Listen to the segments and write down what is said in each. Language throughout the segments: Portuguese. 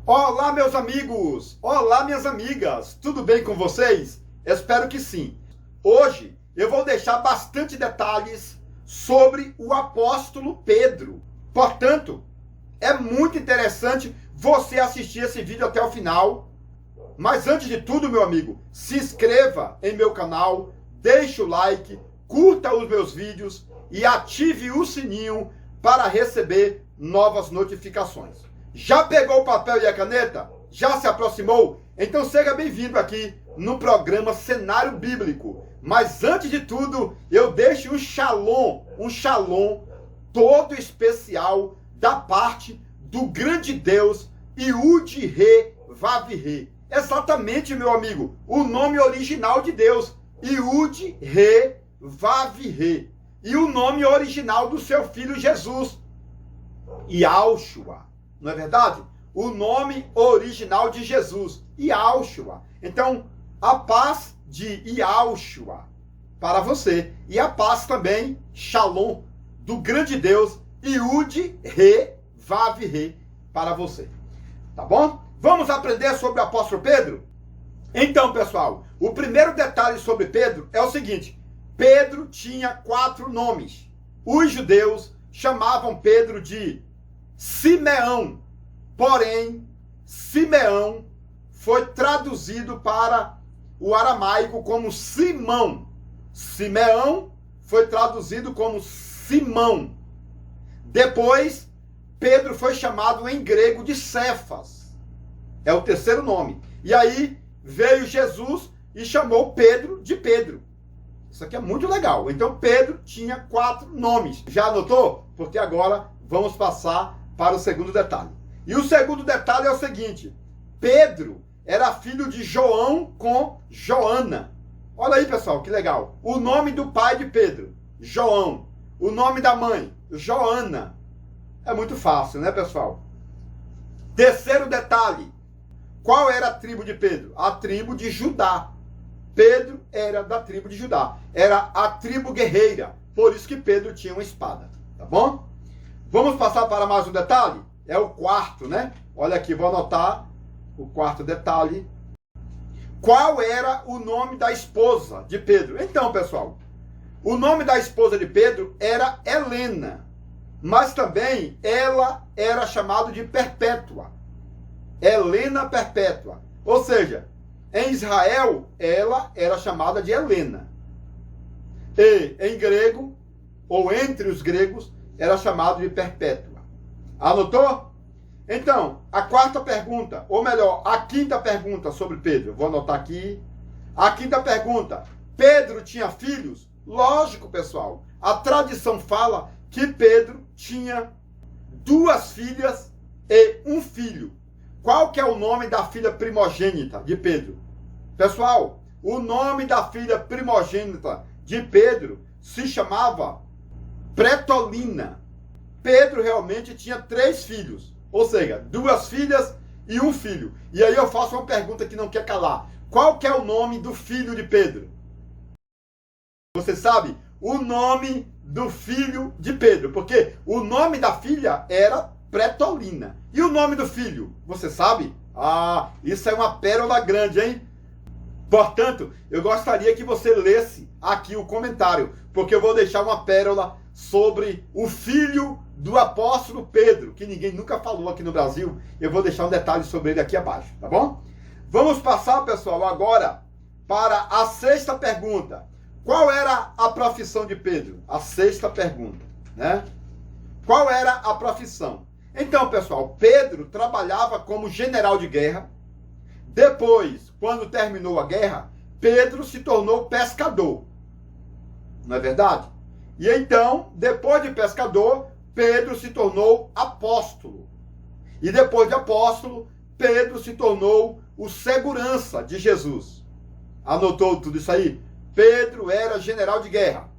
Olá, meus amigos! Olá, minhas amigas! Tudo bem com vocês? Espero que sim. Hoje eu vou deixar bastante detalhes sobre o apóstolo Pedro. Portanto, é muito interessante você assistir esse vídeo até o final. Mas antes de tudo, meu amigo, se inscreva em meu canal, deixe o like, curta os meus vídeos e ative o sininho para receber novas notificações. Já pegou o papel e a caneta? Já se aproximou? Então seja bem-vindo aqui no programa Cenário Bíblico. Mas antes de tudo, eu deixo um shalom todo especial da parte do grande Deus Yud-He Vav-He. Exatamente, meu amigo, o nome original de Deus, Yud-He Vav-He. E o nome original do seu filho Jesus, Yahushua. Não é verdade? O nome original de Jesus, Yahushua. Então, a paz de Yahushua para você. E a paz também, Shalom, do grande Deus, Yud-He Vav-He, para você. Tá bom? Vamos aprender sobre o apóstolo Pedro? Então, pessoal, o primeiro detalhe sobre Pedro é o seguinte. Pedro tinha 4 nomes. Os judeus chamavam Pedro de Simeão. Porém, Simeão foi traduzido para o aramaico como Simão. Simeão foi traduzido como Simão. Depois, Pedro foi chamado em grego de Cefas. É o terceiro nome. E aí veio Jesus e chamou Pedro de Pedro. Isso aqui é muito legal. Então, Pedro tinha 4 nomes. Já anotou? Porque agora vamos passar para o segundo detalhe. E o segundo detalhe é o seguinte. Pedro era filho de João com Joana. Olha aí, pessoal, que legal. O nome do pai de Pedro, João. O nome da mãe, Joana. É muito fácil, né, pessoal? Terceiro detalhe. Qual era a tribo de Pedro? A tribo de Judá. Pedro era da tribo de Judá. Era a tribo guerreira. Por isso que Pedro tinha uma espada. Tá bom? Vamos passar para mais um detalhe? É o quarto, né? Olha aqui, vou anotar o quarto detalhe. Qual era o nome da esposa de Pedro? Então, pessoal, o nome da esposa de Pedro era Helena. Mas também ela era chamada de Perpétua. Helena Perpétua. Ou seja, em Israel, ela era chamada de Helena. E em grego, ou entre os gregos, era chamado de Perpétua. Anotou? Então, a quarta pergunta, ou melhor, a quinta pergunta sobre Pedro. Vou anotar aqui. A quinta pergunta. Pedro tinha filhos? Lógico, pessoal. A tradição fala que Pedro tinha 2 filhas e 1 filho. Qual que é o nome da filha primogênita de Pedro? Pessoal, o nome da filha primogênita de Pedro se chamava Pretolina. Pedro realmente tinha 3 filhos, ou seja, 2 filhas e 1 filho. E aí eu faço uma pergunta que não quer calar. Qual que é o nome do filho de Pedro? Você sabe? O nome do filho de Pedro, porque o nome da filha era Pretolina. E o nome do filho? Você sabe? Ah, isso é uma pérola grande, hein? Portanto, eu gostaria que você lesse aqui o comentário, porque eu vou deixar uma pérola sobre o filho do apóstolo Pedro, que ninguém nunca falou aqui no Brasil. Eu vou deixar um detalhe sobre ele aqui abaixo, tá bom? Vamos passar, pessoal, agora para a sexta pergunta. Qual era a profissão de Pedro? A sexta pergunta, né? Qual era a profissão? Então, pessoal, Pedro trabalhava como general de guerra. Depois, quando terminou a guerra, Pedro se tornou pescador. Não é verdade? E então, depois de pescador, Pedro se tornou apóstolo. E depois de apóstolo, Pedro se tornou o segurança de Jesus. Anotou tudo isso aí? Pedro era general de guerra.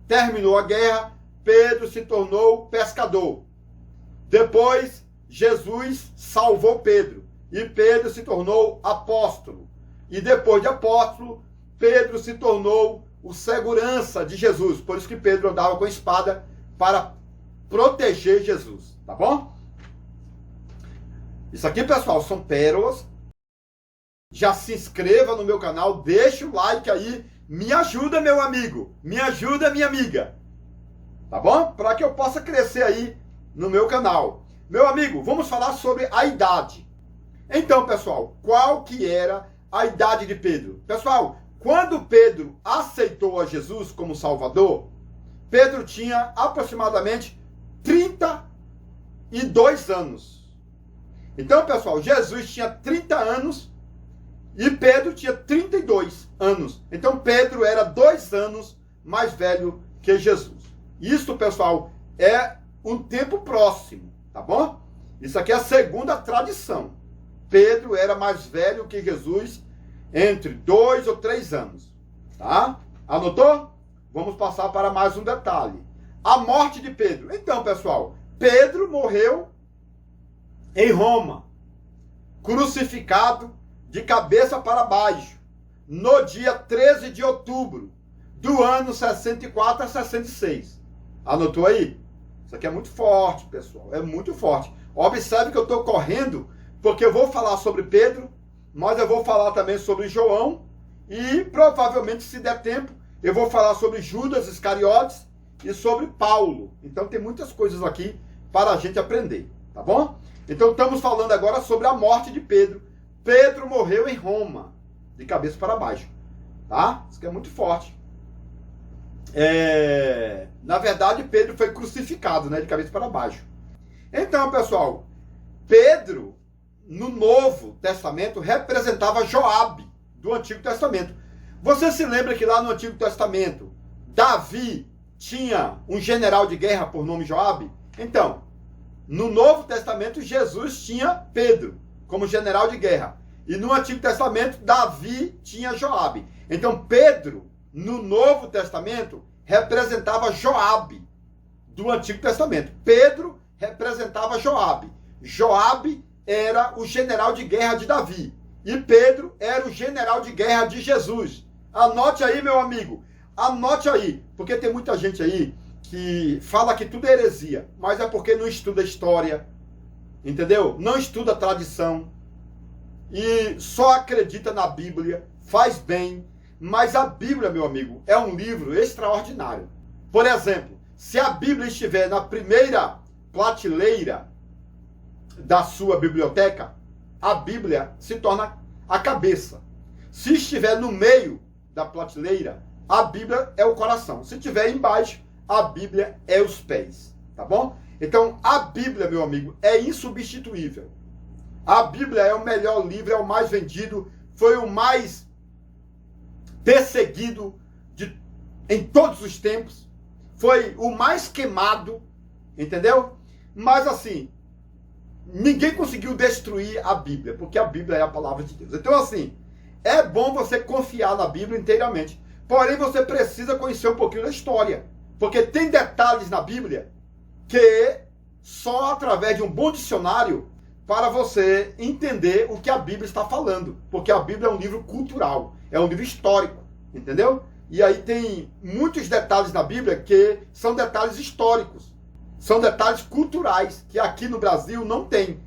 Terminou a guerra, Pedro se tornou pescador. Depois, Jesus salvou Pedro. E Pedro se tornou apóstolo. E depois de apóstolo, Pedro se tornou o segurança de Jesus. Por isso que Pedro andava com a espada para proteger Jesus. Tá bom? Isso aqui, pessoal, são pérolas. Já se inscreva no meu canal, deixa o like aí. Me ajuda, meu amigo. Me ajuda, minha amiga. Tá bom? Para que eu possa crescer aí no meu canal. Meu amigo, vamos falar sobre a idade. Então, pessoal, qual que era a idade de Pedro? Pessoal, quando Pedro aceitou a Jesus como Salvador, Pedro tinha aproximadamente 32 anos. Então, pessoal, Jesus tinha 30 anos e Pedro tinha 32 anos. Então, Pedro era 2 anos mais velho que Jesus. Isso, pessoal, é um tempo próximo, tá bom? Isso aqui é a segunda tradição. Pedro era mais velho que Jesus entre 2 ou 3 anos, tá? Anotou? Vamos passar para mais um detalhe. A morte de Pedro. Então, pessoal, Pedro morreu em Roma, crucificado de cabeça para baixo, no dia 13 de outubro do ano 64 a 66. Anotou aí? Isso aqui é muito forte, pessoal. É muito forte. Observe que eu estou correndo, porque eu vou falar sobre Pedro, mas eu vou falar também sobre João, e provavelmente, se der tempo, eu vou falar sobre Judas Iscariotes e sobre Paulo. Então tem muitas coisas aqui para a gente aprender, tá bom? Então estamos falando agora sobre a morte de Pedro. Pedro morreu em Roma, de cabeça para baixo, tá? Isso aqui é muito forte. Na verdade, Pedro foi crucificado, né, de cabeça para baixo. Então, pessoal, Pedro, no Novo Testamento, representava Joabe, do Antigo Testamento. Você se lembra que lá no Antigo Testamento, Davi tinha um general de guerra por nome Joabe? Então, no Novo Testamento, Jesus tinha Pedro como general de guerra. E no Antigo Testamento, Davi tinha Joabe. Então, Pedro, no Novo Testamento, representava Joabe, do Antigo Testamento. Pedro representava Joabe. Joabe era o general de guerra de Davi. E Pedro era o general de guerra de Jesus. Anote aí, meu amigo. Anote aí. Porque tem muita gente aí que fala que tudo é heresia. Mas é porque não estuda história. Entendeu? Não estuda tradição. E só acredita na Bíblia. Faz bem. Mas a Bíblia, meu amigo, é um livro extraordinário. Por exemplo, se a Bíblia estiver na primeira prateleira da sua biblioteca, a Bíblia se torna a cabeça. Se estiver no meio da prateleira, a Bíblia é o coração. Se estiver embaixo, a Bíblia é os pés. Tá bom? Então, a Bíblia, meu amigo, é insubstituível. A Bíblia é o melhor livro, é o mais vendido, foi o mais perseguido em todos os tempos, foi o mais queimado, entendeu? Mas assim, ninguém conseguiu destruir a Bíblia, porque a Bíblia é a palavra de Deus. Então assim, é bom você confiar na Bíblia inteiramente, porém você precisa conhecer um pouquinho da história, porque tem detalhes na Bíblia que só através de um bom dicionário para você entender o que a Bíblia está falando, porque a Bíblia é um livro cultural, é um livro histórico, entendeu? E aí tem muitos detalhes na Bíblia que são detalhes históricos, são detalhes culturais, que aqui no Brasil não tem.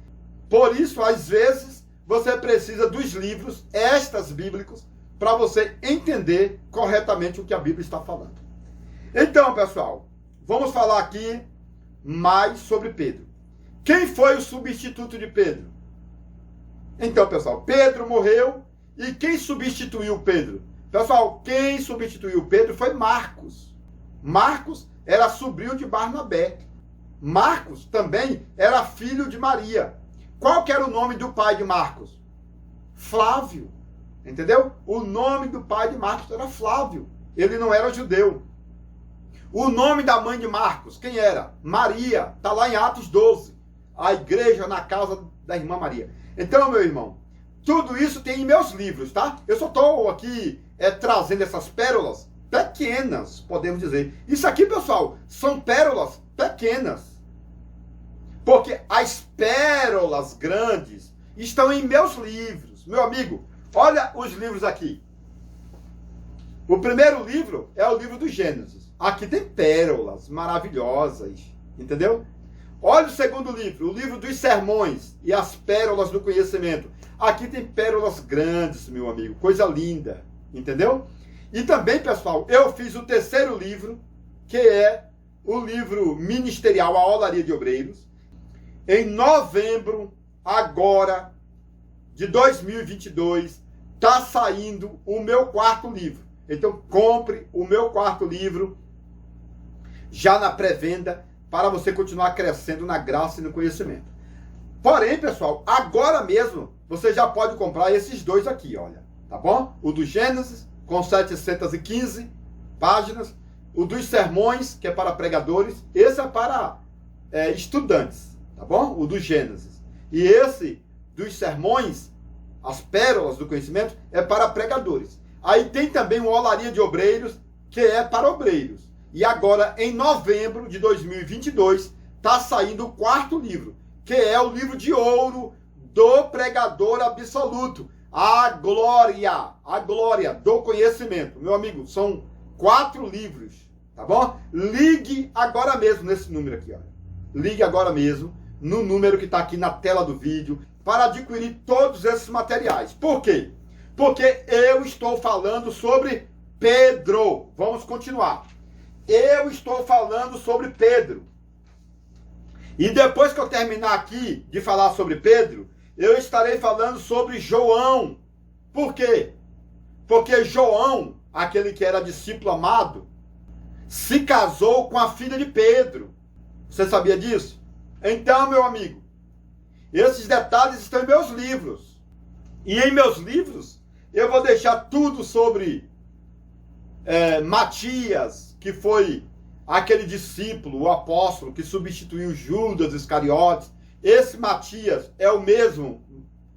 Por isso, às vezes, você precisa dos livros extras bíblicos para você entender corretamente o que a Bíblia está falando. Então, pessoal, vamos falar aqui mais sobre Pedro. Quem foi o substituto de Pedro? Então, pessoal, Pedro morreu e quem substituiu Pedro? Pessoal, quem substituiu Pedro foi Marcos. Marcos era sobrinho de Barnabé. Marcos também era filho de Maria. Qual que era o nome do pai de Marcos? Flávio. Entendeu? O nome do pai de Marcos era Flávio. Ele não era judeu. O nome da mãe de Marcos, quem era? Maria. Está lá em Atos 12. A igreja na casa da irmã Maria. Então, meu irmão, tudo isso tem em meus livros, tá? Eu só estou aqui trazendo essas pérolas pequenas, podemos dizer. Isso aqui, pessoal, são pérolas pequenas. Porque as pérolas grandes estão em meus livros. Meu amigo, olha os livros aqui. O primeiro livro é o livro do Gênesis. Aqui tem pérolas maravilhosas, entendeu? Olha o segundo livro, o livro dos sermões e as pérolas do conhecimento. Aqui tem pérolas grandes, meu amigo, coisa linda, entendeu? E também, pessoal, eu fiz o terceiro livro, que é o livro ministerial A Olaria de Obreiros. Em novembro, agora, de 2022, está saindo o meu quarto livro. Então, compre o meu quarto livro já na pré-venda para você continuar crescendo na graça e no conhecimento. Porém, pessoal, agora mesmo você já pode comprar esses dois aqui, olha, tá bom? O do Gênesis, com 715 páginas. O dos sermões, que é para pregadores. Esse é para estudantes, tá bom? O do Gênesis. E esse dos sermões, as pérolas do conhecimento, é para pregadores. Aí tem também o Olaria de Obreiros, que é para obreiros. E agora, em novembro de 2022, está saindo o quarto livro, que é o livro de ouro do pregador absoluto. A glória do conhecimento. Meu amigo, são 4 livros, tá bom? Ligue agora mesmo nesse número aqui, olha. Ligue agora mesmo no número que está aqui na tela do vídeo para adquirir todos esses materiais. Por quê? Porque eu estou falando sobre Pedro. Vamos continuar. Eu estou falando sobre Pedro. E depois que eu terminar aqui de falar sobre Pedro, eu estarei falando sobre João. Por quê? Porque João, aquele que era discípulo amado, se casou com a filha de Pedro. Você sabia disso? Então, meu amigo, esses detalhes estão em meus livros. E em meus livros, eu vou deixar tudo sobre Matias, que foi aquele discípulo, o apóstolo, que substituiu Judas Iscariotes. Esse Matias é o mesmo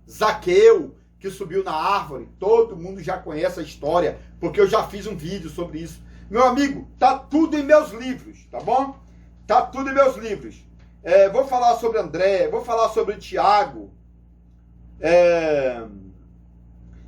Zaqueu, que subiu na árvore. Todo mundo já conhece a história, porque eu já fiz um vídeo sobre isso. Meu amigo, tá tudo em meus livros, tá bom? Tá tudo em meus livros. Vou falar sobre André, vou falar sobre Tiago.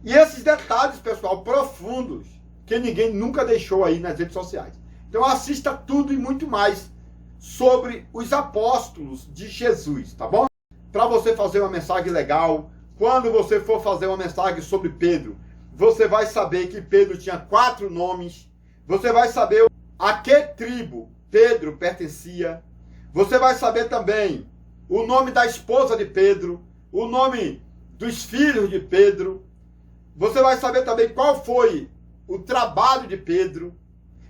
E esses detalhes, pessoal, profundos, que ninguém nunca deixou aí nas redes sociais. Então assista tudo e muito mais sobre os apóstolos de Jesus, tá bom? Para você fazer uma mensagem legal, quando você for fazer uma mensagem sobre Pedro, você vai saber que Pedro tinha 4 nomes, você vai saber a que tribo Pedro pertencia, você vai saber também o nome da esposa de Pedro, o nome dos filhos de Pedro, você vai saber também qual foi o trabalho de Pedro,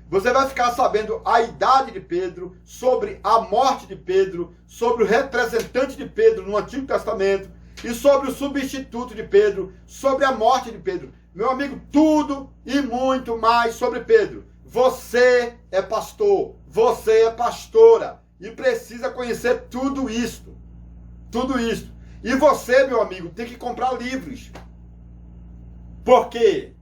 você vai ficar sabendo a idade de Pedro, sobre a morte de Pedro, sobre o representante de Pedro no Antigo Testamento e sobre o substituto de Pedro, sobre a morte de Pedro. Meu amigo, tudo e muito mais sobre Pedro. Você é pastor, você é pastora e precisa conhecer tudo isto. Tudo isto. E você, meu amigo, tem que comprar livros. Porque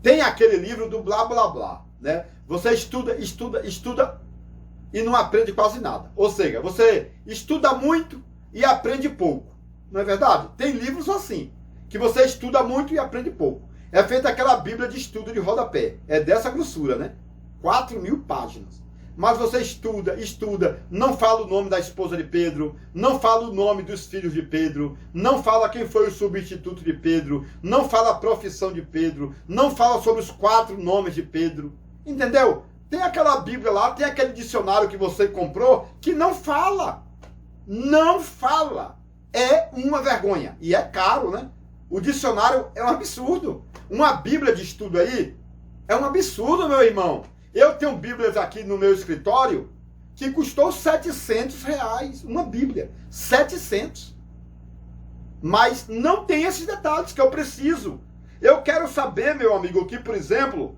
tem aquele livro do blá blá blá, né? Você estuda e não aprende quase nada. Ou seja, você estuda muito e aprende pouco. Não é verdade? Tem livros assim, que você estuda muito e aprende pouco. É feita aquela Bíblia de estudo de rodapé. É dessa grossura, né? 4.000 páginas. Mas você estuda, não fala o nome da esposa de Pedro, não fala o nome dos filhos de Pedro, não fala quem foi o substituto de Pedro, não fala a profissão de Pedro, não fala sobre os 4 nomes de Pedro. Entendeu? Tem aquela Bíblia lá, tem aquele dicionário que você comprou que não fala. Não fala. É uma vergonha. E é caro, né? O dicionário é um absurdo. Uma Bíblia de estudo aí é um absurdo, meu irmão. Eu tenho Bíblias aqui no meu escritório que custou R$700. Uma Bíblia. 700. Mas não tem esses detalhes que eu preciso. Eu quero saber, meu amigo, que, por exemplo,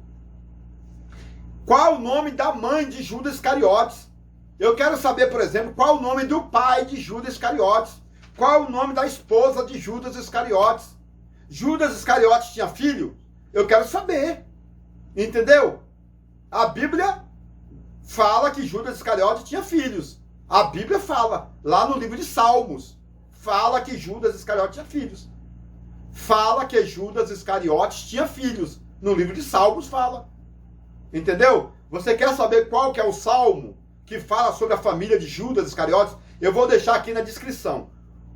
qual o nome da mãe de Judas Iscariotes? Eu quero saber, por exemplo, qual o nome do pai de Judas Iscariotes? Qual o nome da esposa de Judas Iscariotes? Judas Iscariotes tinha filho? Eu quero saber. Entendeu? A Bíblia fala que Judas Iscariotes tinha filhos. A Bíblia fala, lá no livro de Salmos, fala que Judas Iscariotes tinha filhos. Fala que Judas Iscariotes tinha filhos. No livro de Salmos fala. Entendeu? Você quer saber qual que é o salmo que fala sobre a família de Judas Iscariotes, eu vou deixar aqui na descrição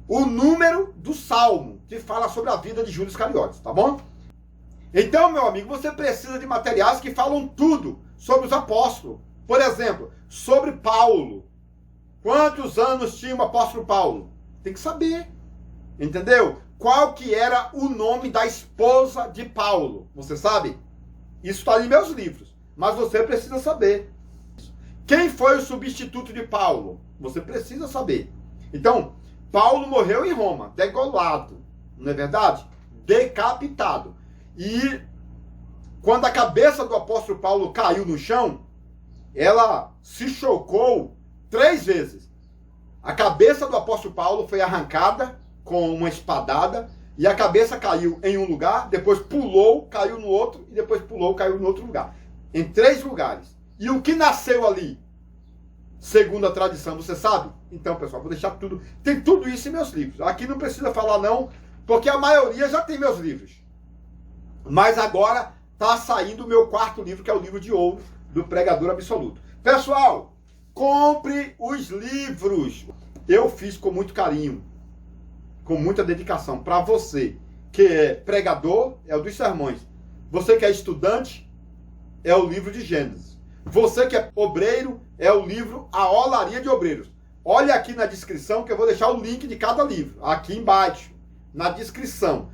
o número do salmo que fala sobre a vida de Judas Iscariotes, tá bom? Então, meu amigo, você precisa de materiais que falam tudo sobre os apóstolos. Por exemplo, sobre Paulo. Quantos anos tinha o apóstolo Paulo? Tem que saber, entendeu? Qual que era o nome da esposa de Paulo? Você sabe? Isso está em meus livros, mas você precisa saber. Quem foi o substituto de Paulo? Você precisa saber. Então, Paulo morreu em Roma, degolado, não é verdade? Decapitado. E quando a cabeça do apóstolo Paulo caiu no chão, ela se chocou 3 vezes. A cabeça do apóstolo Paulo foi arrancada com uma espadada, e a cabeça caiu em um lugar, depois pulou, caiu no outro, e depois pulou, caiu no outro lugar. Em 3 lugares. E o que nasceu ali? Segundo a tradição, você sabe? Então, pessoal, vou deixar tudo. Tem tudo isso em meus livros. Aqui não precisa falar não, porque a maioria já tem meus livros. Mas agora está saindo o meu 4º livro, que é o livro de ouro do Pregador Absoluto. Pessoal, compre os livros. Eu fiz com muito carinho, com muita dedicação, para você que é pregador, é o dos sermões. Você que é estudante, é o livro de Gênesis. Você que é obreiro, é o livro A Olaria de Obreiros. Olha aqui na descrição que eu vou deixar o link de cada livro. Aqui embaixo, na descrição.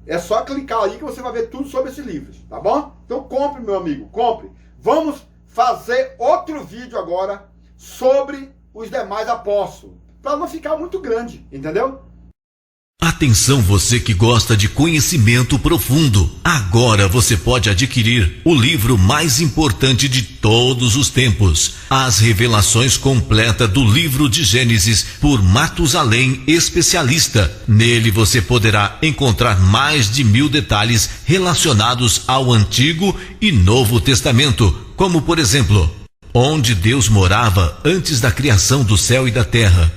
É só clicar aí que você vai ver tudo sobre esses livros, tá bom? Então compre, meu amigo, compre. Vamos fazer outro vídeo agora sobre os demais apóstolos, para não ficar muito grande, entendeu? Atenção, você que gosta de conhecimento profundo. Agora você pode adquirir o livro mais importante de todos os tempos, As Revelações Completas do Livro de Gênesis, por Matusalém Especialista. Nele você poderá encontrar mais de 1000 detalhes relacionados ao Antigo e Novo Testamento, como por exemplo, onde Deus morava antes da criação do céu e da terra.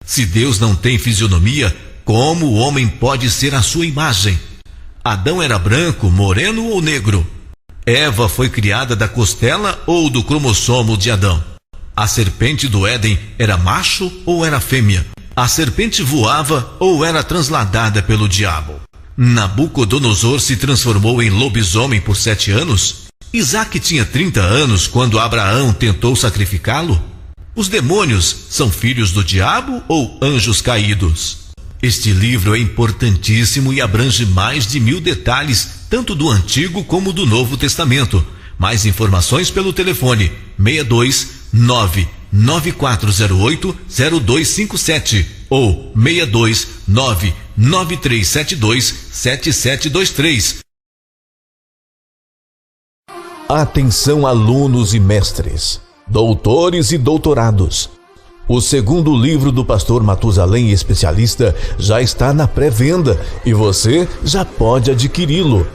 Se Deus não tem fisionomia, como o homem pode ser a sua imagem? Adão era branco, moreno ou negro? Eva foi criada da costela ou do cromossomo de Adão? A serpente do Éden era macho ou era fêmea? A serpente voava ou era transladada pelo diabo? Nabucodonosor se transformou em lobisomem por 7 anos? Isaac tinha 30 anos quando Abraão tentou sacrificá-lo? Os demônios são filhos do diabo ou anjos caídos? Este livro é importantíssimo e abrange mais de 1000 detalhes, tanto do Antigo como do Novo Testamento. Mais informações pelo telefone 62 99408 0257 ou 62 99372 7723. Atenção, alunos e mestres, doutores e doutorados. O 2º livro do pastor Matusalém Especialista já está na pré-venda e você já pode adquiri-lo.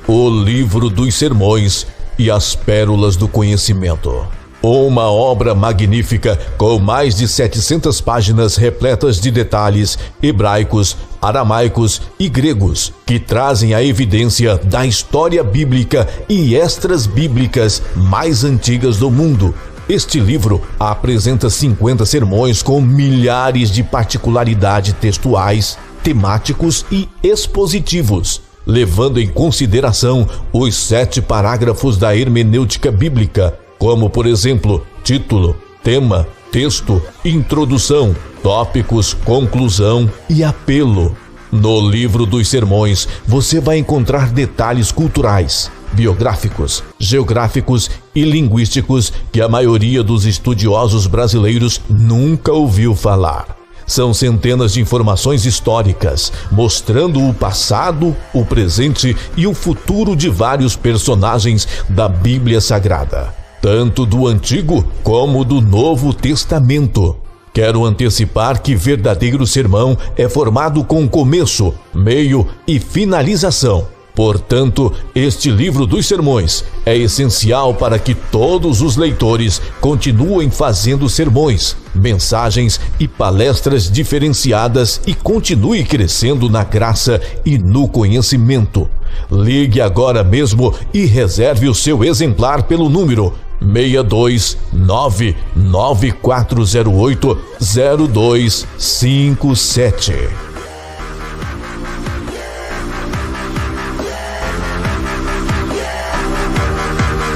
O Livro dos Sermões e as Pérolas do Conhecimento. Uma obra magnífica com mais de 700 páginas repletas de detalhes hebraicos, aramaicos e gregos que trazem a evidência da história bíblica e extras bíblicas mais antigas do mundo. Este livro apresenta 50 sermões com milhares de particularidades textuais, temáticos e expositivos, levando em consideração os 7 parágrafos da hermenêutica bíblica, como, por exemplo, título, tema, texto, introdução, tópicos, conclusão e apelo. No Livro dos Sermões, você vai encontrar detalhes culturais, biográficos, geográficos e linguísticos que a maioria dos estudiosos brasileiros nunca ouviu falar. São centenas de informações históricas, mostrando o passado, o presente e o futuro de vários personagens da Bíblia Sagrada, tanto do Antigo como do Novo Testamento. Quero antecipar que verdadeiro sermão é formado com começo, meio e finalização. Portanto, este livro dos sermões é essencial para que todos os leitores continuem fazendo sermões, mensagens e palestras diferenciadas e continue crescendo na graça e no conhecimento. Ligue agora mesmo e reserve o seu exemplar pelo número 62994080257.